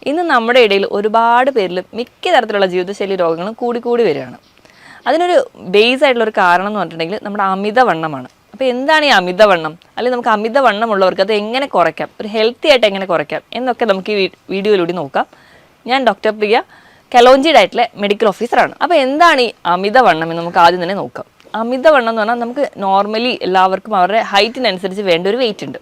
ഇന്ന് നമ്മുടെ ഇടയിൽ ഒരുപാട് പേരിൽ മിക്ക തരത്തിലുള്ള ജീവിതശൈലി രോഗങ്ങളും കൂടി വരികയാണ്. അതിനൊരു ബേസ് ആയിട്ടുള്ളൊരു കാരണം എന്ന് പറഞ്ഞിട്ടുണ്ടെങ്കിൽ നമ്മുടെ അമിതവണ്ണമാണ്. അപ്പോൾ എന്താണ് ഈ അമിതവണ്ണം, അല്ലെങ്കിൽ നമുക്ക് അമിതവണ്ണമുള്ളവർക്ക് അത് എങ്ങനെ കുറയ്ക്കാം, ഒരു ഹെൽത്തി ആയിട്ട് എങ്ങനെ കുറയ്ക്കാം എന്നൊക്കെ നമുക്ക് ഈ വീഡിയോയിലൂടെ നോക്കാം. ഞാൻ ഡോക്ടർ പ്രിയ, കലോഞ്ചി ഡയറ്റിലെ മെഡിക്കൽ ഓഫീസറാണ്. അപ്പോൾ എന്താണ് ഈ അമിതവണ്ണം എന്ന് നമുക്ക് ആദ്യം തന്നെ നോക്കാം. അമിതവണ്ണം എന്ന് പറഞ്ഞാൽ നമുക്ക് നോർമലി എല്ലാവർക്കും അവരുടെ ഹൈറ്റിനനുസരിച്ച് വേണ്ട ഒരു വെയിറ്റ് ഉണ്ട്.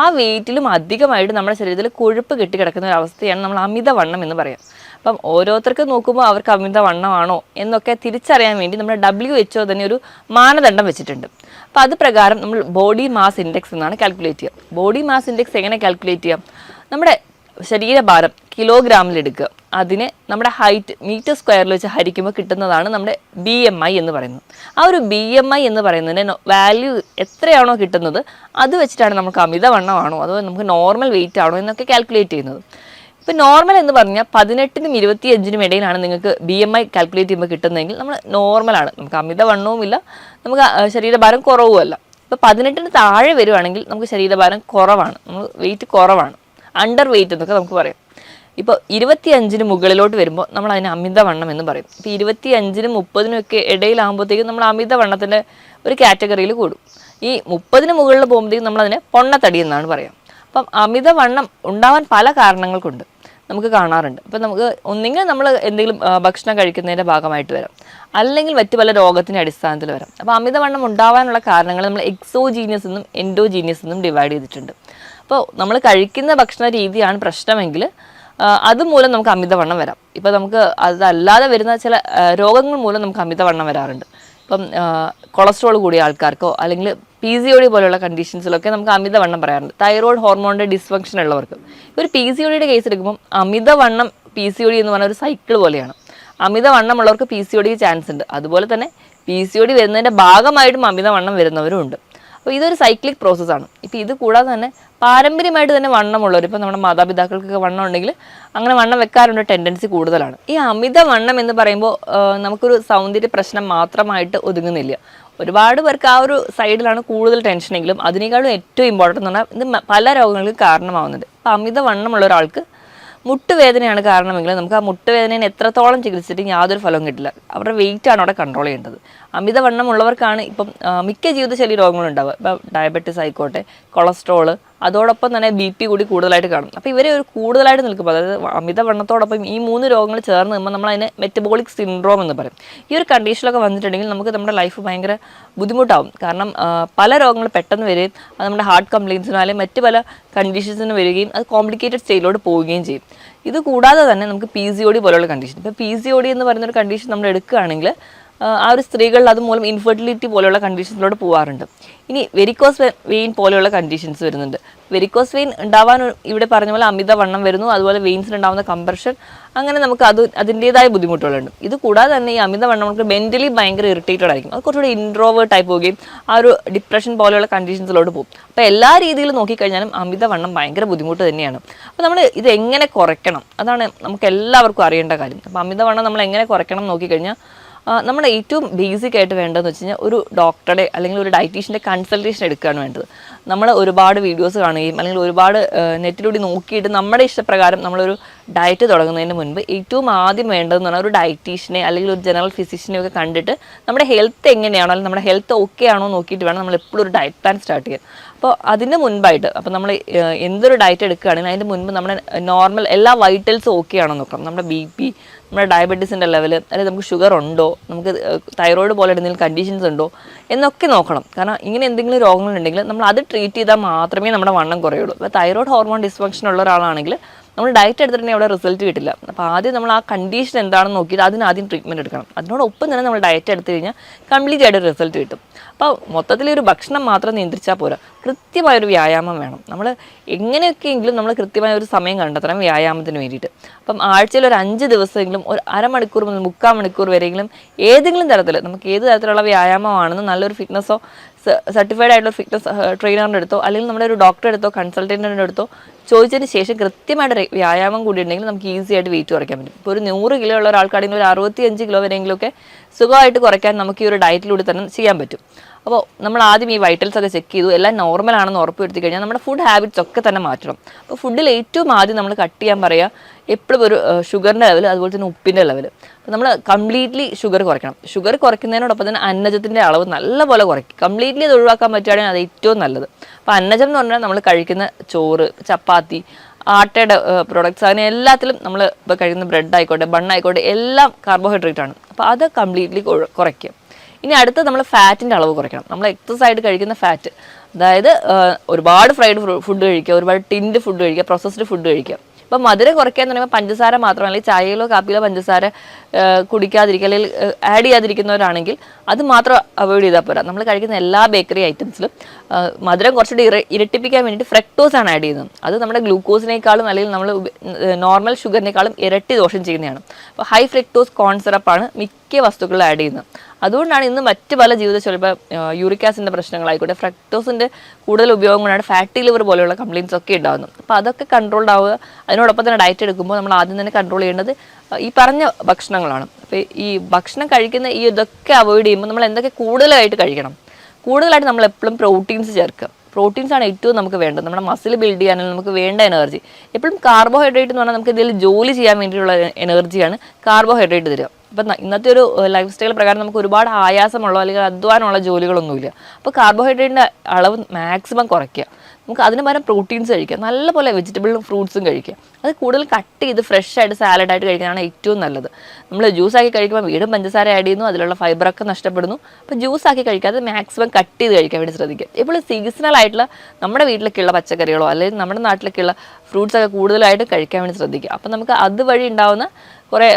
ആ വെയിറ്റിലും അധികമായിട്ട് നമ്മുടെ ശരീരത്തിൽ കൊഴുപ്പ് കെട്ടിക്കിടക്കുന്ന ഒരു അവസ്ഥയാണ് നമ്മൾ അമിതവണ്ണം എന്ന് പറയാം. അപ്പം ഓരോരുത്തർക്കും നോക്കുമ്പോൾ അവർക്ക് അമിതവണ്ണമാണോ എന്നൊക്കെ തിരിച്ചറിയാൻ വേണ്ടി നമ്മുടെ WHO തന്നെ ഒരു മാനദണ്ഡം വെച്ചിട്ടുണ്ട്. അപ്പോൾ അത് പ്രകാരം നമ്മൾ ബോഡി മാസ് ഇൻഡെക്സ് എന്നാണ് കാൽക്കുലേറ്റ് ചെയ്യുക. ബോഡി മാസ് ഇൻഡെക്സ് എങ്ങനെ കാൽക്കുലേറ്റ് ചെയ്യാം? നമ്മുടെ ശരീരഭാരം കിലോഗ്രാമിൽ എടുക്കുക, അതിനെ നമ്മുടെ ഹൈറ്റ് മീറ്റർ സ്ക്വയറിൽ വെച്ച് ഹരിക്കുമ്പോൾ കിട്ടുന്നതാണ് നമ്മുടെ BMI എന്ന് പറയുന്നത്. ആ ഒരു BMI എന്ന് പറയുന്നതിൻ്റെ വാല്യൂ എത്രയാണോ കിട്ടുന്നത് അത് വെച്ചിട്ടാണ് നമുക്ക് അമിതവണ്ണമാണോ അതോ നമുക്ക് നോർമൽ വെയിറ്റ് ആണോ എന്നൊക്കെ കാൽക്കുലേറ്റ് ചെയ്യുന്നത്. ഇപ്പോൾ നോർമൽ എന്ന് പറഞ്ഞാൽ 18-നും 25-നും ഇടയിലാണ് നിങ്ങൾക്ക് BMI കാൽക്കുലേറ്റ് ചെയ്യുമ്പോൾ കിട്ടുന്നതെങ്കിൽ നമ്മൾ നോർമലാണ്, നമുക്ക് അമിതവണ്ണവും ഇല്ല, നമുക്ക് ശരീരഭാരം കുറവുമല്ല. ഇപ്പോൾ 18-ന് താഴെ വരുവാണെങ്കിൽ നമുക്ക് ശരീരഭാരം കുറവാണ്, നമുക്ക് വെയിറ്റ് കുറവാണ്, അണ്ടർ വെയിറ്റ് എന്നൊക്കെ നമുക്ക് പറയാം. ഇപ്പോൾ 25-ന് മുകളിലോട്ട് വരുമ്പോൾ നമ്മൾ അതിന് അമിതവണ്ണം എന്ന് പറയും. ഇപ്പോൾ 25-നും 30-നും ഒക്കെ ഇടയിലാകുമ്പോഴത്തേക്കും നമ്മൾ അമിതവണ്ണത്തിൻ്റെ ഒരു കാറ്റഗറിയിൽ കൂടും. ഈ 30-ന് മുകളിൽ പോകുമ്പോഴത്തേക്കും നമ്മളതിനെ പൊണ്ണത്തടി എന്നാണ് പറയാം. അപ്പം അമിതവണ്ണം ഉണ്ടാവാൻ പല കാരണങ്ങൾ കൊണ്ട് നമുക്ക് കാണാറുണ്ട്. അപ്പം നമുക്ക് ഒന്നെങ്കിൽ നമ്മൾ എന്തെങ്കിലും ഭക്ഷണം കഴിക്കുന്നതിൻ്റെ ഭാഗമായിട്ട് വരാം, അല്ലെങ്കിൽ മറ്റു പല രോഗത്തിൻ്റെ അടിസ്ഥാനത്തിൽ വരാം. അപ്പോൾ അമിതവണ്ണം ഉണ്ടാവാനുള്ള കാരണങ്ങൾ നമ്മൾ എക്സോജീനിയസ് എന്നും എൻഡോജീനിയസ് എന്നും ഡിവൈഡ് ചെയ്തിട്ടുണ്ട്. അപ്പോൾ നമ്മൾ കഴിക്കുന്ന ഭക്ഷണ രീതിയാണ് പ്രശ്നമെങ്കിൽ അതുമൂലം നമുക്ക് അമിതവണ്ണം വരാം. ഇപ്പോൾ നമുക്ക് അതല്ലാതെ വരുന്ന ചില രോഗങ്ങൾ മൂലം നമുക്ക് അമിതവണ്ണം വരാറുണ്ട്. ഇപ്പം കൊളസ്ട്രോൾ കൂടിയ ആൾക്കാർക്കോ അല്ലെങ്കിൽ PCOD പോലെയുള്ള കണ്ടീഷൻസിലൊക്കെ നമുക്ക് അമിതവണ്ണം പറയാറുണ്ട്. തൈറോയ്ഡ് ഹോർമോണിൻ്റെ ഡിസ്ഫങ്ഷൻ ഉള്ളവർക്ക് ഒരു PCODയുടെ കേസ് എടുക്കുമ്പം അമിതവണ്ണം PCOD എന്ന് പറഞ്ഞ ഒരു സൈക്കിൾ പോലെയാണ്. അമിതവണ്ണം ഉള്ളവർക്ക് PCOD ചാൻസ് ഉണ്ട്. അതുപോലെ തന്നെ PCOD വരുന്നതിൻ്റെ ഭാഗമായിട്ടും അമിതവണ്ണം വരുന്നവരും ഉണ്ട്. അപ്പോൾ ഇതൊരു സൈക്ലിക് പ്രോസസ്സാണ്. ഇപ്പോൾ ഇത് കൂടാതെ തന്നെ പാരമ്പര്യമായിട്ട് തന്നെ വണ്ണമുള്ളവർ, ഇപ്പോൾ നമ്മുടെ മാതാപിതാക്കൾക്കൊക്കെ വണ്ണം ഉണ്ടെങ്കിൽ അങ്ങനെ വണ്ണം വെക്കാനുള്ള ടെൻഡൻസി കൂടുതലാണ്. ഈ അമിതവണ്ണം എന്ന് പറയുമ്പോൾ നമുക്കൊരു സൗന്ദര്യ പ്രശ്നം മാത്രമായിട്ട് ഒതുങ്ങുന്നില്ല. ഒരുപാട് പേർക്ക് ആ ഒരു സൈഡിലാണ് കൂടുതൽ ടെൻഷനെങ്കിലും അതിനേക്കാളും ഏറ്റവും ഇമ്പോർട്ടൻ്റ് എന്ന് പറഞ്ഞാൽ ഇത് പല രോഗങ്ങൾക്ക് കാരണമാവുന്നുണ്ട്. അപ്പോൾ അമിതവണ്ണമുള്ള ഒരാൾക്ക് മുട്ടുവേദനയാണ് കാരണമെങ്കിൽ നമുക്ക് ആ മുട്ടുവേദനയെ എത്രത്തോളം ചികിത്സിച്ചിട്ട് യാതൊരു ഫലവും കിട്ടില്ല. അവരുടെ വെയിറ്റാണ് അവിടെ കൺട്രോൾ ചെയ്യേണ്ടത്. അമിതവണ്ണം ഉള്ളവർക്കാണ് ഇപ്പം മിക്ക ജീവിതശൈലി രോഗങ്ങളുണ്ടാവുക. ഇപ്പം ഡയബറ്റിസ് ആയിക്കോട്ടെ, കൊളസ്ട്രോള്, അതോടൊപ്പം തന്നെ BP കൂടി കൂടുതലായിട്ട് കാണും. അപ്പോൾ ഇവരെ ഒരു കൂടുതലായിട്ട് നിൽക്കുമ്പോൾ, അതായത് അമിതവണ്ണത്തോടൊപ്പം ഈ 3 രോഗങ്ങൾ ചേർന്ന് നിൽക്കുമ്പോൾ നമ്മൾ അതിനെ മെറ്റബോളിക് സിൻഡ്രോം എന്ന് പറയും. ഈ ഒരു കണ്ടീഷനിലൊക്കെ വന്നിട്ടുണ്ടെങ്കിൽ നമുക്ക് നമ്മുടെ ലൈഫ് ഭയങ്കര ബുദ്ധിമുട്ടാവും. കാരണം പല രോഗങ്ങൾ പെട്ടെന്ന് വരികയും അത് നമ്മുടെ ഹാർട്ട് കംപ്ലയിൻസിനോ അല്ലെങ്കിൽ മറ്റ് പല കണ്ടീഷൻസിന് വരികയും അത് കോംപ്ലിക്കേറ്റഡ് സ്റ്റേജിലോട്ട് പോവുകയും ചെയ്യും. ഇത് കൂടാതെ തന്നെ നമുക്ക് PCOD പോലെയുള്ള കണ്ടീഷൻ, ഇപ്പോൾ PCOD എന്ന് പറയുന്നൊരു കണ്ടീഷൻ നമ്മൾ എടുക്കുകയാണെങ്കിൽ ആ ഒരു സ്ത്രീകളിൽ അതുമൂലം ഇൻഫെർട്ടിലിറ്റി പോലെയുള്ള കണ്ടീഷൻസിലോട്ട് പോകാറുണ്ട്. ഇനി വെരിക്കോസ് വെയിൻ പോലെയുള്ള കണ്ടീഷൻസ് വരുന്നുണ്ട്. വെരിക്കോസ് വെയിൻ ഉണ്ടാവാൻ ഇവിടെ പറഞ്ഞ പോലെ അമിതവണ്ണം വരുന്നു, അതുപോലെ വെയിൻസിലുണ്ടാകുന്ന കംപ്രഷൻ, അങ്ങനെ നമുക്ക് അതിൻ്റേതായ ബുദ്ധിമുട്ടുകളുണ്ട്. ഇത് കൂടാതെ തന്നെ ഈ അമിതവണ്ണം നമുക്ക് മെൻ്റലി ഭയങ്കര ഇറിറ്റേറ്റഡ് ആയിരിക്കും. അത് കുറച്ചുകൂടി ഇൻട്രോവേർട്ട് ആയി പോവുകയും ആ ഒരു ഡിപ്രഷൻ പോലെയുള്ള കണ്ടീഷൻസിലോട്ട് പോകും. അപ്പോൾ എല്ലാ രീതിയിലും നോക്കിക്കഴിഞ്ഞാലും അമിതവണ്ണം ഭയങ്കര ബുദ്ധിമുട്ട് തന്നെയാണ്. അപ്പോൾ നമ്മൾ ഇത് എങ്ങനെ കുറയ്ക്കണം, അതാണ് നമുക്ക് എല്ലാവർക്കും അറിയേണ്ട കാര്യം. അപ്പോൾ അമിതവണ്ണം നമ്മൾ എങ്ങനെ കുറയ്ക്കണം നോക്കിക്കഴിഞ്ഞാൽ നമ്മൾ ഏറ്റവും ബേസിക് ആയിട്ട് വേണ്ടതെന്ന് വെച്ച് കഴിഞ്ഞാൽ ഒരു ഡോക്ടറുടെ അല്ലെങ്കിൽ ഒരു ഡയറ്റീഷ്യൻ്റെ കൺസൾട്ടേഷൻ എടുക്കുകയാണ് വേണ്ടത്. നമ്മൾ ഒരുപാട് വീഡിയോസ് കാണുകയും അല്ലെങ്കിൽ ഒരുപാട് നെറ്റിലൂടെ നോക്കിയിട്ട് നമ്മുടെ ഇഷ്ടപ്രകാരം നമ്മളൊരു ഡയറ്റ് തുടങ്ങുന്നതിന് മുൻപ് ഏറ്റവും ആദ്യം വേണ്ടതെന്ന് പറഞ്ഞാൽ ഒരു ഡയറ്റീഷ്യനെ അല്ലെങ്കിൽ ഒരു ജനറൽ ഫിസിഷ്യനെ ഒക്കെ കണ്ടിട്ട് നമ്മുടെ ഹെൽത്ത് എങ്ങനെയാണോ അല്ലെങ്കിൽ നമ്മുടെ ഹെൽത്ത് ഓക്കെ ആണോ നോക്കിയിട്ട് വേണം നമ്മൾ എപ്പോഴും ഒരു ഡയറ്റ് പ്ലാൻ സ്റ്റാർട്ട് ചെയ്യാൻ. അപ്പോൾ അതിന് മുൻപായിട്ട് അപ്പോൾ നമ്മൾ എന്തൊരു ഡയറ്റ് എടുക്കുകയാണെങ്കിൽ അതിന് മുൻപ് നമ്മുടെ നോർമൽ എല്ലാ വൈറ്റൽസും ഓക്കെ ആണോ നോക്കാം. നമ്മുടെ BP, നമ്മുടെ ഡയബറ്റീസിൻ്റെ ലെവൽ, അല്ലെങ്കിൽ നമുക്ക് ഷുഗർ ഉണ്ടോ, നമുക്ക് തൈറോയ്ഡ് പോലെ എന്തെങ്കിലും കണ്ടീഷൻസ് ഉണ്ടോ എന്നൊക്കെ നോക്കണം. കാരണം ഇങ്ങനെ എന്തെങ്കിലും രോഗങ്ങളുണ്ടെങ്കിൽ നമ്മൾ അത് ട്രീറ്റ് ചെയ്താൽ മാത്രമേ നമ്മുടെ വണ്ണം കുറയുള്ളൂ. ഇപ്പോൾ തൈറോയ്ഡ് ഹോർമോൺ ഡിസ്ഫങ്ഷൻ ഉള്ള ഒരാളാണെങ്കിൽ നമ്മൾ ഡയറ്റ് എടുത്തിട്ടുണ്ടെങ്കിൽ അവിടെ റിസൾട്ട് കിട്ടില്ല. അപ്പോൾ ആദ്യം നമ്മൾ ആ കണ്ടീഷൻ എന്താണെന്ന് നോക്കിയിട്ട് അതിനാദ്യം ട്രീറ്റ്മെൻറ്റ് എടുക്കണം. അതിനോടൊപ്പം തന്നെ നമ്മൾ ഡയറ്റ് എടുത്തു കഴിഞ്ഞാൽ കംപ്ലീറ്റ് ആയിട്ട് റിസൾട്ട് കിട്ടും. അപ്പോൾ മൊത്തത്തിലൊരു ഭക്ഷണം മാത്രം നിയന്ത്രിച്ചാൽ പോരാ, കൃത്യമായൊരു വ്യായാമം വേണം. നമ്മൾ എങ്ങനെയൊക്കെയെങ്കിലും നമ്മൾ കൃത്യമായ ഒരു സമയം കണ്ടെത്തണം വ്യായാമത്തിന് വേണ്ടിയിട്ട്. അപ്പം ആഴ്ചയിൽ ഒരു 5 ദിവസമെങ്കിലും ഒരു അരമണിക്കൂർ മുതൽ 3/4 മണിക്കൂർ വരെയെങ്കിലും ഏതെങ്കിലും തരത്തിൽ നമുക്ക് ഏത് തരത്തിലുള്ള വ്യായാമമാണെന്ന് നല്ലൊരു ഫിറ്റ്നസ്സോ സർട്ടിഫൈഡ് ആയിട്ടുള്ള ഫിറ്റ്നസ് ട്രെയിനറിൻ്റെ അടുത്തോ അല്ലെങ്കിൽ നമ്മുടെ ഒരു ഡോക്ടറെ അടുത്തോ കൺസൾട്ടൻറ്റിൻ്റെ അടുത്തോ ചോദിച്ചതിന് ശേഷം കൃത്യമായിട്ട് വ്യായാമം കൂടി ഉണ്ടെങ്കിൽ നമുക്ക് ഈസി ആയിട്ട് വെയിറ്റ് കുറയ്ക്കാൻ പറ്റും. ഇപ്പോൾ ഒരു 100 കിലോ ഉള്ള ഒരാൾക്കാണെങ്കിൽ ഒരു 65 കിലോ വരെയെങ്കിലുമൊക്കെ സുഖമായിട്ട് കുറയ്ക്കാൻ നമുക്ക് ഈ ഒരു ഡയറ്റിലൂടെ തന്നെ ചെയ്യാൻ പറ്റും. അപ്പോൾ നമ്മൾ ആദ്യം ഈ വൈറ്റൽസ് ഒക്കെ ചെക്ക് ചെയ്തു, എല്ലാം നോർമൽ ആണെന്ന് ഉറപ്പ് വരുത്തി കഴിഞ്ഞാൽ നമ്മുടെ ഫുഡ് ഹാബിറ്റ്സ് ഒക്കെ തന്നെ മാറ്റണം. അപ്പോൾ ഫുഡിൽ ഏറ്റവും ആദ്യം നമ്മൾ കട്ട് ചെയ്യാൻ പറയുക എപ്പോഴും ഒരു ഷുഗറിൻ്റെ ലെവൽ, അതുപോലെ തന്നെ ഉപ്പിൻ്റെ ലെവൽ. അപ്പോൾ നമ്മൾ കംപ്ലീറ്റ്ലി ഷുഗർ കുറയ്ക്കണം. ഷുഗർ കുറയ്ക്കുന്നതിനോടൊപ്പം തന്നെ അന്നജത്തിൻ്റെ അളവ് നല്ലപോലെ കുറയ്ക്കും. കംപ്ലീറ്റ്ലി അത് ഒഴിവാക്കാൻ പറ്റുകയാണെങ്കിൽ അത് ഏറ്റവും നല്ലത്. അപ്പോൾ അന്നജം എന്ന് പറഞ്ഞാൽ നമ്മൾ കഴിക്കുന്ന ചോറ്, ചപ്പാത്തി, ആട്ടയുടെ പ്രൊഡക്ട്സ്, അങ്ങനെ എല്ലാത്തിലും നമ്മൾ ഇപ്പോൾ കഴിക്കുന്ന ബ്രെഡ് ആയിക്കോട്ടെ, ബണ്ണായിക്കോട്ടെ, എല്ലാം കാർബോഹൈഡ്രേറ്റ് ആണ്. അപ്പോൾ അത് കംപ്ലീറ്റ്ലി കുറയ്ക്കുക. ഇനി അടുത്ത് നമ്മൾ ഫാറ്റിൻ്റെ അളവ് കുറയ്ക്കണം. നമ്മൾ എക്സസ് ആയിട്ട് കഴിക്കുന്ന ഫാറ്റ്, അതായത് ഒരുപാട് ഫ്രൈഡ് ഫുഡ് കഴിക്കുക, ഒരുപാട് ടിൻഡ് ഫുഡ് കഴിക്കുക, പ്രോസസ്ഡ് ഫുഡ് കഴിക്കുക. ഇപ്പം മധുരം കുറയ്ക്കുക എന്ന് പറയുമ്പോൾ പഞ്ചസാര മാത്രം, അല്ലെങ്കിൽ ചായയിലോ കാപ്പിയിലോ പഞ്ചസാര കുടിക്കാതിരിക്കുക അല്ലെങ്കിൽ ആഡ് ചെയ്യാതിരിക്കുന്നവരാണെങ്കിൽ അത് മാത്രം അവോയ്ഡ് ചെയ്താൽ പോരാ. നമ്മൾ കഴിക്കുന്ന എല്ലാ ബേക്കറി ഐറ്റംസിലും മധുരം കുറച്ചുകൂടി ഇരട്ടിപ്പിക്കാൻ വേണ്ടിയിട്ട് ഫ്രക്ടോസ് ആണ് ആഡ് ചെയ്യുന്നത്. അത് നമ്മുടെ ഗ്ലൂക്കോസിനേക്കാളും അല്ലെങ്കിൽ നമ്മൾ നോർമൽ ഷുഗറിനേക്കാളും ഇരട്ടി ദോഷം ചെയ്യുന്നതാണ്. അപ്പോൾ ഹൈ ഫ്രക്ടോസ് കോൺ സിറപ്പാണ് മിക്ക വസ്തുക്കളിൽ ആഡ് ചെയ്യുന്നത്. അതുകൊണ്ടാണ് ഇന്ന് മറ്റ് പല ജീവിതശൈലി, ഇപ്പോൾ യൂറിക് ആസിഡിൻ്റെ പ്രശ്നങ്ങളായിക്കോട്ടെ, ഫ്രക്ടോസിൻ്റെ കൂടുതൽ ഉപയോഗം കൊണ്ടാണ് ഫാറ്റി ലിവർ പോലെയുള്ള കംപ്ലയിൻസ് ഒക്കെ ഉണ്ടാകുന്നത്. അപ്പോൾ അതൊക്കെ കൺട്രോൾഡ് ആവുക. അതിനോടൊപ്പം തന്നെ ഡയറ്റ് എടുക്കുമ്പോൾ നമ്മൾ ആദ്യം തന്നെ കൺട്രോൾ ചെയ്യേണ്ടത് ഈ പറഞ്ഞ ഭക്ഷണങ്ങളാണ്. അപ്പോൾ ഈ ഭക്ഷണം കഴിക്കുന്ന ഇതൊക്കെ അവോയ്ഡ് ചെയ്യുമ്പോൾ നമ്മൾ എന്തൊക്കെ കൂടുതലായിട്ട് കഴിക്കണം? കൂടുതലായിട്ട് നമ്മൾ എപ്പോഴും പ്രോട്ടീൻസ് ചേർക്കുക. പ്രോട്ടീൻസ് ആണ് ഏറ്റവും നമുക്ക് വേണ്ടത്. നമ്മുടെ മസിൽ ബിൽഡ് ചെയ്യാനും നമുക്ക് വേണ്ട എനർജി. എപ്പോഴും കാർബോഹൈഡ്രേറ്റ് എന്ന് പറഞ്ഞാൽ നമുക്ക് ഇതിൽ ജോലി ചെയ്യാൻ വേണ്ടിയിട്ടുള്ള എനർജിയാണ് കാർബോഹൈഡ്രേറ്റ് തരിക. അപ്പം ഇന്നത്തെ ഒരു ലൈഫ് സ്റ്റൈൽ പ്രകാരം നമുക്ക് ഒരുപാട് ആയാസമുള്ള അല്ലെങ്കിൽ അധ്വാനമുള്ള ജോലികളൊന്നുമില്ല. അപ്പോൾ കാർബോഹൈഡ്രേറ്റിൻ്റെ അളവ് മാക്സിമം കുറയ്ക്കുക. നമുക്ക് അതിന് പകരം പ്രോട്ടീൻസ് കഴിക്കുക, നല്ലപോലെ വെജിറ്റബിളും ഫ്രൂട്ട്സും കഴിക്കുക. അത് കൂടുതൽ കട്ട് ചെയ്ത് ഫ്രഷ് ആയിട്ട് സാലഡായിട്ട് കഴിക്കാനാണ് ഏറ്റവും നല്ലത്. നമ്മൾ ജ്യൂസാക്കി കഴിക്കുമ്പോൾ വീണ്ടും പഞ്ചസാര ആഡ് ചെയ്യുന്നു, അതിലുള്ള ഫൈബറൊക്കെ നഷ്ടപ്പെടുന്നു. അപ്പോൾ ജ്യൂസാക്കി കഴിക്കാതെ മാക്സിമം കട്ട് ചെയ്ത് കഴിക്കാൻ വേണ്ടി ശ്രദ്ധിക്കുക. ഇപ്പോൾ സീസണൽ ആയിട്ടുള്ള നമ്മുടെ വീട്ടിലൊക്കെയുള്ള പച്ചക്കറികളോ അല്ലെങ്കിൽ നമ്മുടെ നാട്ടിലൊക്കെയുള്ള ഫ്രൂട്ട്സൊക്കെ കൂടുതലായിട്ട് കഴിക്കാൻ വേണ്ടി ശ്രദ്ധിക്കുക. അപ്പോൾ നമുക്ക് അതുവഴി ഉണ്ടാകുന്ന കുറേ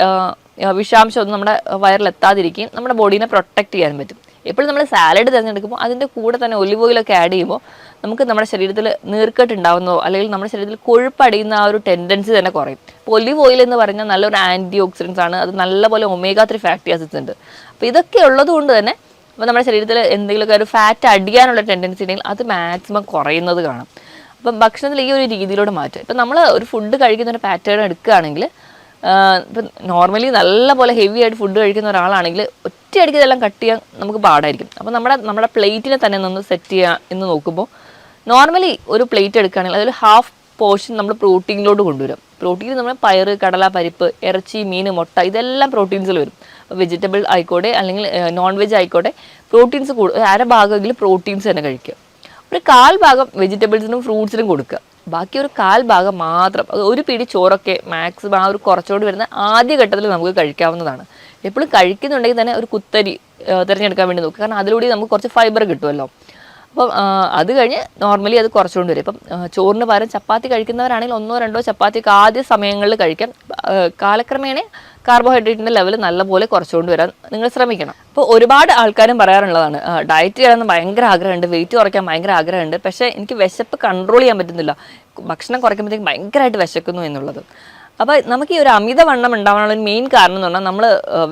വിഷാംശമൊന്നും നമ്മുടെ വയറിലെത്താതിരിക്കുകയും നമ്മുടെ ബോഡീനെ പ്രൊട്ടക്റ്റ് ചെയ്യാൻ പറ്റും. എപ്പോഴും നമ്മൾ സാലഡ് തിരഞ്ഞെടുക്കുമ്പോൾ അതിൻ്റെ കൂടെ തന്നെ ഒലിവ് ഓയിലൊക്കെ ആഡ് ചെയ്യുമ്പോൾ നമുക്ക് നമ്മുടെ ശരീരത്തിൽ നീർക്കെട്ട് ഉണ്ടാകുന്നതോ അല്ലെങ്കിൽ നമ്മുടെ ശരീരത്തിൽ കൊഴുപ്പടിയുന്ന ആ ഒരു ടെൻഡൻസി തന്നെ കുറയും. ഇപ്പോൾ ഒലിവ് ഓയിൽ എന്ന് പറഞ്ഞാൽ നല്ലൊരു ആൻറ്റി ഓക്സിഡൻസ് ആണ്. അത് നല്ലപോലെ ഒമേഗ-3 ഫാറ്റി ആസിഡ്സ് ഉണ്ട്. അപ്പോൾ ഇതൊക്കെ ഉള്ളത് കൊണ്ട് തന്നെ അപ്പോൾ നമ്മുടെ ശരീരത്തിൽ എന്തെങ്കിലുമൊക്കെ ഒരു ഫാറ്റ് അടിയാനുള്ള ടെൻഡൻസി ഉണ്ടെങ്കിൽ അത് മാക്സിമം കുറയുന്നത് കാണാം. അപ്പം ഭക്ഷണത്തിൽ ഈ ഒരു രീതിയിലൂടെ മാറ്റും. ഇപ്പം നമ്മൾ ഒരു ഫുഡ് കഴിക്കുന്ന ഒരു പാറ്റേൺ എടുക്കുകയാണെങ്കിൽ, ഇപ്പം നോർമലി നല്ലപോലെ ഹെവി ആയിട്ട് ഫുഡ് കഴിക്കുന്ന ഒരാളാണെങ്കിൽ ഒറ്റയടിക്ക് ഇതെല്ലാം കട്ട് ചെയ്യാൻ നമുക്ക് പാടായിരിക്കും. അപ്പോൾ നമ്മുടെ പ്ലേറ്റിനെ തന്നെ ഒന്ന് സെറ്റ് ചെയ്യുക എന്ന് നോക്കുമ്പോൾ നോർമലി ഒരു പ്ലേറ്റ് എടുക്കുകയാണെങ്കിൽ അതിൽ ഹാഫ് പോർഷൻ നമ്മൾ പ്രോട്ടീനിലോട്ട് കൊണ്ടുവരും. പ്രോട്ടീൻ നമ്മൾ പയറ്, കടല, പരിപ്പ്, ഇറച്ചി, മീൻ, മുട്ട, ഇതെല്ലാം പ്രോട്ടീൻസിൽ വരും. വെജിറ്റബിൾ ആയിക്കോട്ടെ അല്ലെങ്കിൽ നോൺ വെജ് ആയിക്കോട്ടെ, പ്രോട്ടീൻസ് അര ഭാഗമെങ്കിലും പ്രോട്ടീൻസ് തന്നെ കഴിക്കുക. ഒരു 1/4 ഭാഗം വെജിറ്റബിൾസിനും ഫ്രൂട്ട്സിനും കൊടുക്കുക. ബാക്കി ഒരു 1/4 ഭാഗം മാത്രം, അത് ഒരു പിടി ചോറൊക്കെ മാക്സിമം ആ ഒരു കുറച്ചുകൊണ്ട് വരുന്ന ആദ്യ ഘട്ടത്തിൽ നമുക്ക് കഴിക്കാവുന്നതാണ്. എപ്പോഴും കഴിക്കുന്നുണ്ടെങ്കിൽ തന്നെ ഒരു കുത്തരി തിരഞ്ഞെടുക്കാൻ വേണ്ടി നോക്കുക. കാരണം അതിലൂടെ നമുക്ക് കുറച്ച് ഫൈബർ കിട്ടുമല്ലോ. അപ്പം അത് കഴിഞ്ഞ് നോർമലി അത് കുറച്ചുകൊണ്ട് വരും. ഇപ്പം ചോറിന് പകരം ചപ്പാത്തി കഴിക്കുന്നവരാണെങ്കിൽ 1-2 ചപ്പാത്തിയൊക്കെ ആദ്യ സമയങ്ങളിൽ കഴിക്കാം. കാലക്രമേണ കാർബോഹൈഡ്രേറ്റിൻ്റെ ലെവൽ നല്ലപോലെ കുറച്ചുകൊണ്ട് വരാൻ നിങ്ങൾ ശ്രമിക്കണം. അപ്പോൾ ഒരുപാട് ആൾക്കാരും പറയാറുള്ളതാണ്, ഡയറ്റ് ചെയ്യണമെന്ന് ഭയങ്കര ആഗ്രഹമുണ്ട്, വെയിറ്റ് കുറയ്ക്കാൻ ഭയങ്കര ആഗ്രഹമുണ്ട്, പക്ഷേ എനിക്ക് വിശപ്പ് കൺട്രോൾ ചെയ്യാൻ പറ്റുന്നില്ല, ഭക്ഷണം കുറയ്ക്കുമ്പോഴത്തേക്കും ഭയങ്കരമായിട്ട് വിശക്കുന്നു എന്നുള്ളത്. അപ്പോൾ നമുക്ക് ഈ ഒരു അമിതവണ്ണം ഉണ്ടാവാനുള്ള ഒരു മെയിൻ കാരണം എന്ന് പറഞ്ഞാൽ നമ്മൾ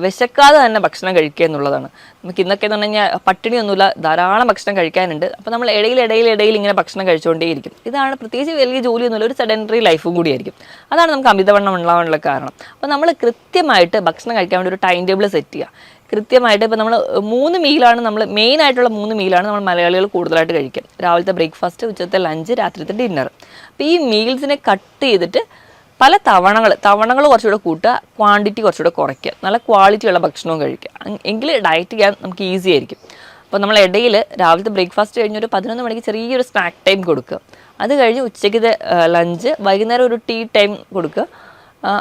വിശക്കാതെ തന്നെ ഭക്ഷണം കഴിക്കുക എന്നുള്ളതാണ്. നമുക്ക് ഇന്നൊക്കെ എന്ന് പറഞ്ഞു കഴിഞ്ഞാൽ പട്ടിണിയൊന്നുമില്ല, ധാരാളം ഭക്ഷണം കഴിക്കാനുണ്ട്. അപ്പോൾ നമ്മൾ ഇടയിൽ ഇങ്ങനെ ഭക്ഷണം കഴിച്ചുകൊണ്ടേയിരിക്കും. ഇതാണ് പ്രത്യേകിച്ച് വലിയ ജോലിയൊന്നുമില്ല, ഒരു സെഡൻറ്ററി ലൈഫും കൂടിയായിരിക്കും. അതാണ് നമുക്ക് അമിതവണ്ണം ഉണ്ടാവാനുള്ള കാരണം. അപ്പോൾ നമ്മൾ കൃത്യമായിട്ട് ഭക്ഷണം കഴിക്കാൻ വേണ്ടി ഒരു ടൈം ടേബിൾ സെറ്റ് ചെയ്യുക. കൃത്യമായിട്ട് ഇപ്പോൾ നമ്മൾ 3 മീലാണ് നമ്മൾ മെയിനായിട്ടുള്ള 3 മീലാണ് നമ്മൾ മലയാളികൾ കൂടുതലായിട്ട് കഴിക്കുക. രാവിലത്തെ ബ്രേക്ക്ഫാസ്റ്റ്, ഉച്ചത്തെ ലഞ്ച്, രാത്രിത്തെ ഡിന്നർ. അപ്പോൾ ഈ മീൽസിനെ കട്ട് ചെയ്തിട്ട് പല തവണകൾ കുറച്ചുകൂടെ കൂട്ടുക, ക്വാണ്ടിറ്റി കുറച്ചുകൂടെ കുറയ്ക്കുക, നല്ല ക്വാളിറ്റിയുള്ള ഭക്ഷണവും കഴിക്കുക. എങ്കിൽ ഡയറ്റ് ചെയ്യാൻ നമുക്ക് ഈസി ആയിരിക്കും. അപ്പോൾ നമ്മൾ ഇടയിൽ രാവിലത്തെ ബ്രേക്ക്ഫാസ്റ്റ് കഴിഞ്ഞ് ഒരു 11 മണിക്ക് ചെറിയൊരു സ്നാക്ക് ടൈം കൊടുക്കുക. അത് കഴിഞ്ഞ് ഉച്ചയ്ക്കത്തെ ലഞ്ച്, വൈകുന്നേരം ഒരു ടീ ടൈം കൊടുക്കുക,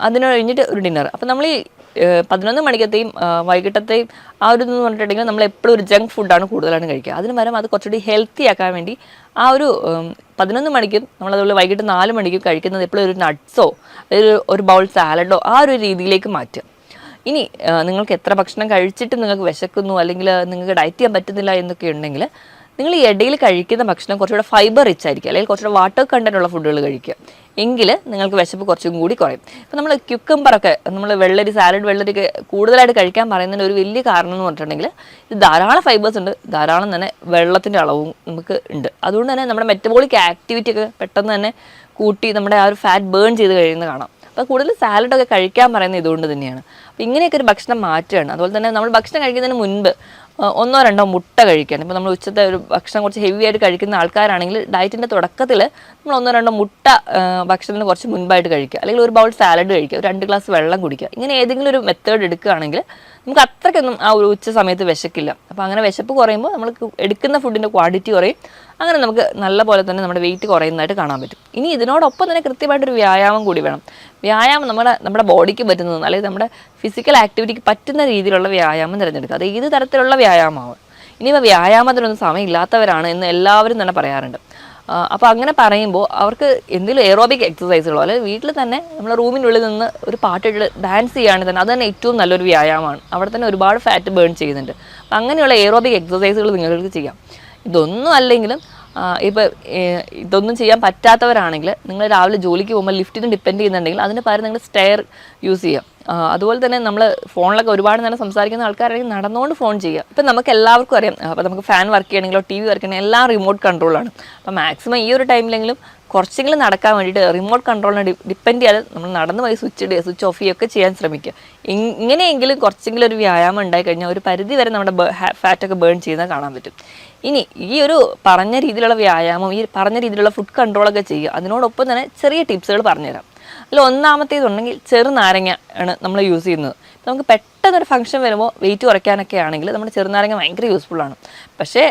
അതിന് കഴിഞ്ഞിട്ട് ഒരു ഡിന്നർ. അപ്പോൾ നമ്മൾ ഈ 11 മണിക്കത്തെയും വൈകിട്ടത്തെയും ആ ഒരു എന്ന് പറഞ്ഞിട്ടുണ്ടെങ്കിൽ നമ്മൾ എപ്പോഴും ഒരു ജങ്ക് ഫുഡാണ് കൂടുതലാണ് കഴിക്കുക. അതിന് പകരം അത് കുറച്ചുകൂടി ഹെൽത്തി ആക്കാൻ വേണ്ടി ആ ഒരു 11 മണിക്കും നമ്മളതുപോലെ വൈകിട്ട് 4 മണിക്കും കഴിക്കുന്നത് എപ്പോഴും ഒരു നട്ട്സോ അല്ലെങ്കിൽ ഒരു ബൗൾ സാലഡോ ആ ഒരു രീതിയിലേക്ക് മാറ്റുക. ഇനി നിങ്ങൾക്ക് എത്ര ഭക്ഷണം കഴിച്ചിട്ട് നിങ്ങൾക്ക് വിശക്കുന്നു അല്ലെങ്കിൽ നിങ്ങൾക്ക് ഡയറ്റ് ചെയ്യാൻ പറ്റുന്നില്ല എന്നൊക്കെ ഉണ്ടെങ്കിൽ നിങ്ങൾ ഈ ഇടയിൽ കഴിക്കുന്ന ഭക്ഷണം കുറച്ചുകൂടെ ഫൈബർ റിച്ച് ആയിരിക്കും, അല്ലെങ്കിൽ കുറച്ചുകൂടെ വാട്ടർ കണ്ടന്റ് ഉള്ള ഫുഡുകൾ കഴിക്കുക. എങ്കിൽ നിങ്ങൾക്ക് വിശപ്പ് കുറച്ചും കൂടി കുറയും. ഇപ്പോൾ നമ്മൾ ക്യുക്കമ്പറൊക്കെ, നമ്മൾ സാലഡ് വെള്ളരിയൊക്കെ കൂടുതലായിട്ട് കഴിക്കാൻ പറയുന്നതിന് ഒരു വലിയ കാരണം എന്ന് പറഞ്ഞിട്ടുണ്ടെങ്കിൽ ഇത് ധാരാളം ഫൈബേഴ്സ് ഉണ്ട്, ധാരാളം തന്നെ വെള്ളത്തിൻ്റെ അളവും നമുക്ക് ഉണ്ട്. അതുകൊണ്ട് തന്നെ നമ്മുടെ മെറ്റബോളിക് ആക്ടിവിറ്റി ഒക്കെ പെട്ടെന്ന് തന്നെ കൂട്ടി നമ്മുടെ ആ ഒരു ഫാറ്റ് ബേൺ ചെയ്ത് കഴിയുന്നത് കാണാം. അപ്പോൾ കൂടുതൽ സാലഡൊക്കെ കഴിക്കാൻ പറയുന്നത് ഇതുകൊണ്ട് തന്നെയാണ്. അപ്പോൾ ഇങ്ങനെയൊക്കെ ഒരു ഭക്ഷണം മാറ്റുകയാണ്. അതുപോലെ തന്നെ നമ്മൾ ഭക്ഷണം കഴിക്കുന്നതിന് മുൻപ് ഒന്നോ രണ്ടോ മുട്ട കഴിക്കാൻ. ഇപ്പോൾ നമ്മൾ ഉച്ചത്തെ ഒരു ഭക്ഷണം കുറച്ച് ഹെവി ആയിട്ട് കഴിക്കുന്ന ആൾക്കാരാണെങ്കിൽ ഡയറ്റിൻ്റെ തുടക്കത്തിൽ നമ്മൾ ഒന്നോ രണ്ടോ മുട്ട ഭക്ഷണത്തിന് കുറച്ച് മുൻപായിട്ട് കഴിക്കുക, അല്ലെങ്കിൽ ഒരു ബൗൾ സാലഡ് കഴിക്കുക, ഒരു 2 ഗ്ലാസ് വെള്ളം കുടിക്കുക. ഇങ്ങനെ ഏതെങ്കിലും ഒരു മെത്തേഡ് എടുക്കുകയാണെങ്കിൽ നമുക്ക് അത്രയ്ക്കൊന്നും ആ ഒരു ഉച്ച സമയത്ത് വിശക്കില്ല. അപ്പോൾ അങ്ങനെ വിശപ്പ് കുറയുമ്പോൾ നമ്മൾ എടുക്കുന്ന ഫുഡിൻ്റെ ക്വാണ്ടിറ്റി കുറയും. അങ്ങനെ നമുക്ക് നല്ല പോലെ തന്നെ നമ്മുടെ വെയിറ്റ് കുറയുന്നതായിട്ട് കാണാൻ പറ്റും. ഇനി ഇതിനോടൊപ്പം തന്നെ കൃത്യമായിട്ടൊരു വ്യായാമം കൂടി വേണം. വ്യായാമം നമ്മുടെ ബോഡിക്ക് പറ്റുന്നത്, അല്ലെങ്കിൽ നമ്മുടെ ഫിസിക്കൽ ആക്ടിവിറ്റിക്ക് പറ്റുന്ന രീതിയിലുള്ള വ്യായാമം തിരഞ്ഞെടുക്കുക. അത് ഏത് തരത്തിലുള്ള വ്യായാമമാവും. ഇനിയിപ്പോൾ വ്യായാമത്തിനൊന്നും സമയമില്ലാത്തവരാണ് എന്ന് എല്ലാവരും തന്നെ പറയാറുണ്ട്. അപ്പോൾ അങ്ങനെ പറയുമ്പോൾ അവർക്ക് എന്തെങ്കിലും എയറോബിക് എക്സസൈസുകളോ അല്ലെങ്കിൽ വീട്ടിൽ തന്നെ നമ്മൾ റൂമിനുള്ളിൽ നിന്ന് ഒരു പാട്ടിട്ട് ഡാൻസ് ചെയ്യുകയാണെങ്കിൽ തന്നെ അത് തന്നെ ഏറ്റവും നല്ലൊരു വ്യായാമമാണ്. അവിടെ തന്നെ ഒരുപാട് ഫാറ്റ് ബേൺ ചെയ്യുന്നുണ്ട്. അപ്പം അങ്ങനെയുള്ള എയറോബിക് എക്സസൈസുകൾ നിങ്ങൾക്ക് ചെയ്യാം. ഇതൊന്നും അല്ലെങ്കിലും ഇപ്പോൾ ഇതൊന്നും ചെയ്യാൻ പറ്റാത്തവരാണെങ്കിൽ നിങ്ങൾ രാവിലെ ജോലിക്ക് പോകുമ്പോൾ ലിഫ്റ്റിന് ഡിപ്പെൻഡ് ചെയ്യുന്നുണ്ടെങ്കിൽ അതിന് പകരം നിങ്ങൾ സ്റ്റെയർ യൂസ് ചെയ്യാം. അതുപോലെ തന്നെ നമ്മൾ ഫോണിലൊക്കെ ഒരുപാട് നേരം സംസാരിക്കുന്ന ആൾക്കാരാണെങ്കിൽ നടന്നുകൊണ്ട് ഫോൺ ചെയ്യുക. ഇപ്പം നമുക്ക് എല്ലാവർക്കും അറിയാം, അപ്പോൾ നമുക്ക് ഫാൻ വർക്ക് ചെയ്യണമെങ്കിലോ TV വർക്ക് ചെയ്യണമെങ്കിൽ എല്ലാം റിമോട്ട് കൺട്രോളാണ്. അപ്പോൾ മാക്സിമം ഈ ഒരു ടൈമിലെങ്കിലും കുറച്ചെങ്കിലും നടക്കാൻ വേണ്ടിയിട്ട് റിമോട്ട് കൺട്രോളിനെ ഡിപ്പെൻഡ് ചെയ്യാതെ നമ്മൾ നടന്ന് പോയി സ്വിച്ച് ഓഫ് ചെയ്യുകയൊക്കെ ചെയ്യാൻ ശ്രമിക്കുക. ഇങ്ങനെയെങ്കിലും കുറച്ചെങ്കിലും ഒരു വ്യായാമം ഉണ്ടായി കഴിഞ്ഞാൽ ഒരു പരിധി വരെ നമ്മുടെ ഫാറ്റൊക്കെ ബേൺ ചെയ്യുന്നത് കാണാൻ പറ്റും. ഇനി ഈ ഒരു പറഞ്ഞ രീതിയിലുള്ള വ്യായാമം, ഈ പറഞ്ഞ രീതിയിലുള്ള ഫുഡ് കൺട്രോളൊക്കെ ചെയ്യുക. അതിനോടൊപ്പം തന്നെ ചെറിയ ടിപ്സുകൾ പറഞ്ഞുതരാം. അതിൽ ഒന്നാമത്തേതുണ്ടെങ്കിൽ ചെറുനാരങ്ങ ആണ് നമ്മൾ യൂസ് ചെയ്യുന്നത്. നമുക്ക് പെട്ടെന്നൊരു ഫംഗ്ഷൻ വരുമ്പോൾ വെയിറ്റ് കുറയ്ക്കാനൊക്കെ ആണെങ്കിൽ നമ്മുടെ ചെറുനാരങ്ങ ഭയങ്കര യൂസ്ഫുള്ളാണ്. പക്ഷേ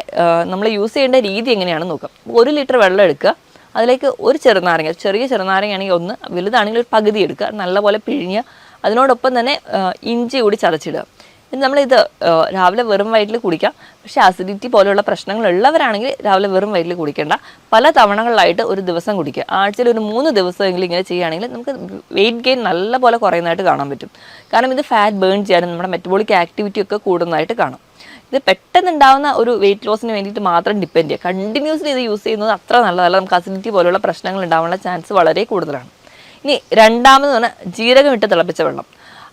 നമ്മൾ യൂസ് ചെയ്യേണ്ട രീതി എങ്ങനെയാണെന്ന് നോക്കാം. 1 ലിറ്റർ വെള്ളം എടുക്കുക, അതിലേക്ക് ഒരു ചെറുനാരങ്ങ, ചെറിയ ചെറുനാരങ്ങയാണെങ്കിൽ 1, വലുതാണെങ്കിൽ ഒരു പകുതി എടുക്കുക, നല്ലപോലെ പിഴിഞ്ഞ് അതിനോടൊപ്പം തന്നെ ഇഞ്ചി കൂടി ചതച്ചിടുക. ഇത് നമ്മളിത് രാവിലെ വെറും വയറ്റിൽ കുടിക്കാം. പക്ഷേ അസിഡിറ്റി പോലെയുള്ള പ്രശ്നങ്ങളുള്ളവരാണെങ്കിൽ രാവിലെ വെറും വയറ്റിൽ കുടിക്കേണ്ട, പല തവണകളിലായിട്ട് ഒരു ദിവസം കുടിക്കുക. ആഴ്ചയിൽ ഒരു 3 ദിവസമെങ്കിലും ഇങ്ങനെ ചെയ്യുകയാണെങ്കിൽ നമുക്ക് വെയിറ്റ് ഗെയിൻ നല്ലപോലെ കുറയുന്നതായിട്ട് കാണാൻ പറ്റും. കാരണം ഇത് ഫാറ്റ് ബേൺ ചെയ്യാനും നമ്മുടെ മെറ്റബോളിക് ആക്ടിവിറ്റി ഒക്കെ കൂടുന്നതായിട്ട് കാണാം. ഇത് പെട്ടെന്നുണ്ടാകുന്ന ഒരു വെയിറ്റ് ലോസിന് വേണ്ടിയിട്ട് മാത്രം ഡിപ്പെൻഡ് ചെയ്യുക. കണ്ടിന്യൂസ്ലി ഇത് യൂസ് ചെയ്യുന്നത് അത്ര നല്ലതല്ല. നമുക്ക് അസിഡിറ്റി പോലുള്ള പ്രശ്നങ്ങൾ ഉണ്ടാകാനുള്ള ചാൻസ് വളരെ കൂടുതലാണ്. ഇനി രണ്ടാമത് പറഞ്ഞാൽ ജീരകം ഇട്ട് തിളപ്പിച്ച വെള്ളം.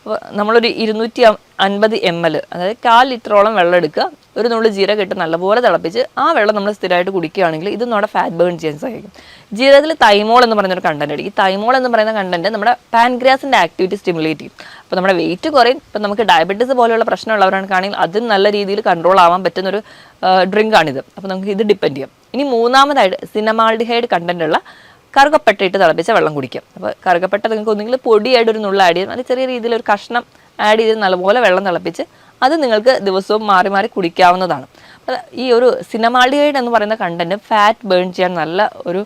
അപ്പോൾ നമ്മളൊരു 250 ml, അതായത് 1/4 ലിറ്ററോളം വെള്ളം എടുക്കുക, ഒരു നുള്ളു ജീരകം ഇട്ട് നല്ലപോലെ തിളപ്പിച്ച് ആ വെള്ളം നമ്മൾ സ്ഥിരമായിട്ട് കുടിക്കുകയാണെങ്കിൽ ഇത് നമ്മുടെ ഫാറ്റ് ബേൺ ചെയ്യാൻ സഹായിക്കും. ജീരകത്തിൽ തൈമോൾ എന്ന് പറയുന്നൊരു കണ്ടന്റ് ഉണ്ട്. ഈ തൈമോൾ എന്ന് പറയുന്ന കണ്ടന്റ് നമ്മുടെ പാൻക്രിയാസിൻ്റെ ആക്ടിവിറ്റി സ്റ്റിമുലേറ്റ് ചെയ്യും. അപ്പോൾ നമ്മുടെ വെയിറ്റ് കുറയും. ഇപ്പം നമുക്ക് ഡയബറ്റീസ് പോലെയുള്ള പ്രശ്നമുള്ളവരാണെങ്കിൽ അതും നല്ല രീതിയിൽ കൺട്രോൾ ആവാൻ പറ്റുന്നൊരു ഡ്രിങ്കാണിത്. അപ്പോൾ നമുക്ക് ഇത് ഡിപ്പെൻഡ് ചെയ്യാം. ഇനി മൂന്നാമതായിട്ട് സിനമാൾഡിഹൈഡ് കണ്ടന്റ് ഉള്ള കറുകപ്പട്ട ഇട്ട് തിളപ്പിച്ച വെള്ളം കുടിക്കുക. അപ്പോൾ കറുകപ്പട്ട നിങ്ങൾക്ക് ഒന്നെങ്കിൽ പൊടിയായിട്ട് ഒരു നുള്ള ആഡ് ചെയ്യും, അല്ലെങ്കിൽ ചെറിയ രീതിയിൽ ഒരു കഷ്ണം ആഡ് ചെയ്ത് നല്ലപോലെ വെള്ളം തിളപ്പിച്ച് അത് നിങ്ങൾക്ക് ദിവസവും മാറി മാറി കുടിക്കാവുന്നതാണ്. ഈ ഒരു സിനമാൾഡിഹൈഡ് എന്ന് പറയുന്ന കണ്ടന്റ് ഫാറ്റ് ബേൺ ചെയ്യാൻ നല്ല ഒരു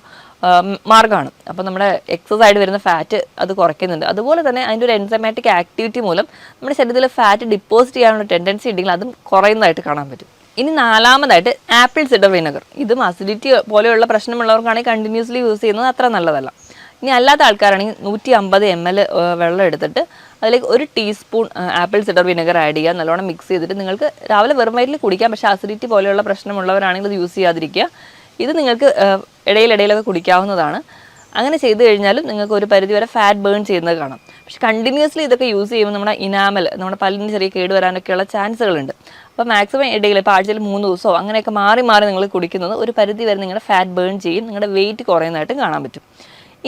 മാർഗ്ഗമാണ്. അപ്പോൾ നമ്മുടെ എക്സസൈഡ് വരുന്ന ഫാറ്റ് അത് കുറയ്ക്കുന്നുണ്ട്. അതുപോലെ തന്നെ അതിൻ്റെ ഒരു എൻസൈമാറ്റിക് ആക്ടിവിറ്റി മൂലം നമ്മുടെ ശരീരത്തിൽ ഫാറ്റ് ഡിപ്പോസിറ്റ് ചെയ്യാനുള്ള ടെൻഡൻസി ഉണ്ടെങ്കിൽ അതും കുറയുന്നതായിട്ട് കാണാൻ പറ്റും. ഇനി നാലാമതായിട്ട് ആപ്പിൾ സിഡർ വിനെഗർ. ഇതും അസിഡിറ്റി പോലെയുള്ള പ്രശ്നമുള്ളവർക്കാണെങ്കിൽ കണ്ടിന്യൂസ്ലി യൂസ് ചെയ്യുന്നത് അത്ര നല്ലതല്ല. ഇനി അല്ലാത്ത ആൾക്കാരാണെങ്കിൽ 150 ml വെള്ളം എടുത്തിട്ട് അതിലേക്ക് 1 teaspoon apple cider vinegar add ചെയ്യുക, നല്ലോണം മിക്സ് ചെയ്തിട്ട് നിങ്ങൾക്ക് രാവിലെ വെറും വയറ്റിൽ കുടിക്കാം. പക്ഷേ അസിഡിറ്റി പോലെയുള്ള പ്രശ്നമുള്ളവരാണെങ്കിൽ ഇത് യൂസ് ചെയ്യാതിരിക്കുക. ഇത് നിങ്ങൾക്ക് ഇടയിലൊക്കെ കുടിക്കാവുന്നതാണ്. അങ്ങനെ ചെയ്ത് കഴിഞ്ഞാലും നിങ്ങൾക്ക് ഒരു പരിധി വരെ ഫാറ്റ് ബേൺ ചെയ്യുന്നത് കാണാം. പക്ഷെ കണ്ടിന്യൂസ്ലി ഇതൊക്കെ യൂസ് ചെയ്യുമ്പോൾ നമ്മുടെ ഇനാമൽ, നമ്മുടെ പല്ലിന് ചെറിയ കേട് വരാനൊക്കെയുള്ള ചാൻസുകളുണ്ട്. അപ്പോൾ മാക്സിമം ഇടയിൽ ഇപ്പോൾ ആഴ്ചയിൽ 3 ദിവസമോ അങ്ങനെയൊക്കെ മാറി നിങ്ങൾ കുടിക്കുന്നത് ഒരു പരിധി വരെ നിങ്ങളുടെ ഫാറ്റ് ബേൺ ചെയ്യും, നിങ്ങളുടെ വെയിറ്റ് കുറയുന്നതായിട്ടും കാണാൻ പറ്റും.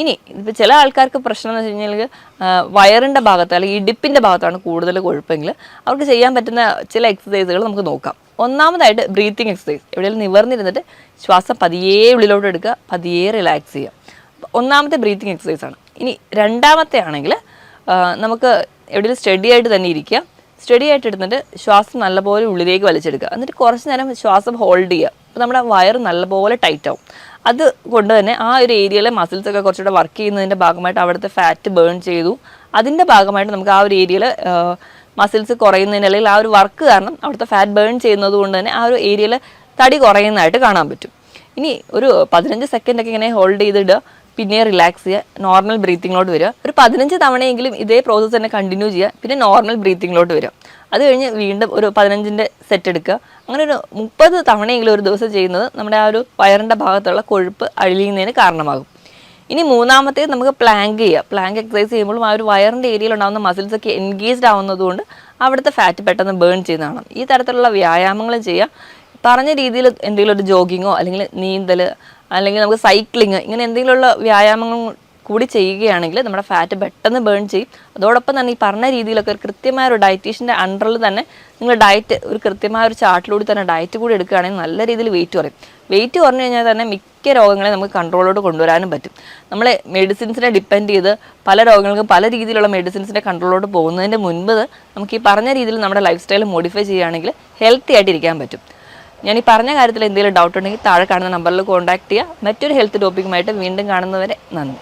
ഇനി ഇപ്പോൾ ചില ആൾക്കാർക്ക് പ്രശ്നം എന്ന് വെച്ച് കഴിഞ്ഞാൽ വയറിൻ്റെ ഭാഗത്ത് അല്ലെങ്കിൽ ഇടുപ്പിൻ്റെ ഭാഗത്താണ് കൂടുതൽ കൊഴുപ്പെങ്കിൽ അവർക്ക് ചെയ്യാൻ പറ്റുന്ന ചില എക്സസൈസുകൾ നമുക്ക് നോക്കാം. ഒന്നാമതായിട്ട് ബ്രീത്തിങ് എക്സസൈസ്. എവിടെയെങ്കിലും നിവർന്നിരുന്നിട്ട് ശ്വാസം പതിയെ ഉള്ളിലോട്ട് എടുക്കുക, പതിയെ റിലാക്സ് ചെയ്യുക. ഒന്നാമത്തെ ബ്രീത്തിങ് എക്സസൈസാണ്. ഇനി രണ്ടാമത്തെ ആണെങ്കിൽ നമുക്ക് എവിടെയെങ്കിലും സ്റ്റഡി ആയിട്ട് തന്നെ ഇരിക്കുക, സ്റ്റഡി ആയിട്ട് എടുത്തിട്ട് ശ്വാസം നല്ലപോലെ ഉള്ളിലേക്ക് വലിച്ചെടുക്കുക, എന്നിട്ട് കുറച്ച് നേരം ശ്വാസം ഹോൾഡ് ചെയ്യുക. അപ്പോൾ നമ്മുടെ വയർ നല്ലപോലെ ടൈറ്റ് ആവും. അത് കൊണ്ട് തന്നെ ആ ഒരു ഏരിയയിലെ മസിൽസൊക്കെ കുറച്ചുകൂടെ വർക്ക് ചെയ്യുന്നതിൻ്റെ ഭാഗമായിട്ട് അവിടുത്തെ ഫാറ്റ് ബേൺ ചെയ്തു. അതിൻ്റെ ഭാഗമായിട്ട് നമുക്ക് ആ ഒരു ഏരിയയിൽ മസിൽസ് കുറയുന്നതിന് അല്ലെങ്കിൽ ആ ഒരു വർക്ക് കാരണം അവിടുത്തെ ഫാറ്റ് ബേൺ ചെയ്യുന്നത് കൊണ്ട് തന്നെ ആ ഒരു ഏരിയയിൽ തടി കുറയുന്നതായിട്ട് കാണാൻ പറ്റും. ഇനി ഒരു 15 സെക്കൻഡൊക്കെ ഇങ്ങനെ ഹോൾഡ് ചെയ്തിടുക, പിന്നെ റിലാക്സ് ചെയ്യുക, നോർമൽ ബ്രീത്തിങ്ങിലോട്ട് വരിക. ഒരു 15 തവണയെങ്കിലും ഇതേ പ്രോസസ്സ് തന്നെ കണ്ടിന്യൂ ചെയ്യുക, പിന്നെ നോർമൽ ബ്രീത്തിങ്ങിലോട്ട് വരിക. അത് കഴിഞ്ഞ് വീണ്ടും ഒരു 15ൻ്റെ സെറ്റ് എടുക്കുക. അങ്ങനെ ഒരു 30 തവണയെങ്കിലും ഒരു ദിവസം ചെയ്യുന്നത് നമ്മുടെ ആ ഒരു വയറിൻ്റെ ഭാഗത്തുള്ള കൊഴുപ്പ് അഴിയുന്നതിന് കാരണമാകും. ഇനി മൂന്നാമത്തേത് നമുക്ക് പ്ലാങ്ക് ചെയ്യുക. പ്ലാങ്ക് എക്സസൈസ് ചെയ്യുമ്പോഴും ആ ഒരു വയറിൻ്റെ ഏരിയയിൽ ഉണ്ടാകുന്ന മസിൽസൊക്കെ എൻഗേജ്ഡ് ആവുന്നതുകൊണ്ട് അവിടുത്തെ ഫാറ്റ് പെട്ടെന്ന് ബേൺ ചെയ്യുന്നതാണ്. ഈ തരത്തിലുള്ള വ്യായാമങ്ങളും ചെയ്യുക. പറഞ്ഞ രീതിയിൽ എന്തെങ്കിലും ഒരു ജോഗിങ്ങോ അല്ലെങ്കിൽ നീന്തൽ അല്ലെങ്കിൽ നമുക്ക് സൈക്ലിങ് ഇങ്ങനെ എന്തെങ്കിലുമുള്ള വ്യായാമങ്ങൾ കൂടി ചെയ്യുകയാണെങ്കിൽ നമ്മുടെ ഫാറ്റ് പെട്ടെന്ന് ബേൺ ചെയ്യും. അതോടൊപ്പം തന്നെ ഈ പറഞ്ഞ രീതിയിലൊക്കെ ഒരു കൃത്യമായ ഒരു ഡയറ്റീഷ്യൻ്റെ അണ്ടറിൽ തന്നെ നിങ്ങൾ ഡയറ്റ് ഒരു കൃത്യമായ ഒരു ചാർട്ടിലൂടെ തന്നെ ഡയറ്റ് കൂടി എടുക്കുകയാണെങ്കിൽ നല്ല രീതിയിൽ വെയിറ്റ് കുറയും. വെയിറ്റ് കുറഞ്ഞു കഴിഞ്ഞാൽ തന്നെ മിക്ക രോഗങ്ങളെ നമുക്ക് കൺട്രോളോട് കൊണ്ടുവരാനും പറ്റും. നമ്മളെ മെഡിസിൻസിനെ ഡിപ്പെൻഡ് ചെയ്ത് പല രോഗങ്ങൾക്കും പല രീതിയിലുള്ള മെഡിസിൻസിൻ്റെ കൺട്രോളോട് പോകുന്നതിൻ്റെ മുൻപ് നമുക്ക് ഈ പറഞ്ഞ രീതിയിൽ നമ്മുടെ ലൈഫ് സ്റ്റൈൽ മോഡിഫൈ ചെയ്യുകയാണെങ്കിൽ ഹെൽത്തി ആയിട്ട് ഇരിക്കാൻ പറ്റും. ഞാൻ ഈ പറഞ്ഞ കാര്യത്തിൽ എന്തെങ്കിലും ഡൗട്ട് ഉണ്ടെങ്കിൽ താഴെ കാണുന്ന നമ്പറിൽ കോൺടാക്ട് ചെയ്യുക. മറ്റൊരു ഹെൽത്ത് ടോപ്പിക്കുമായിട്ട് വീണ്ടും കാണുന്നവരെ നന്ദി.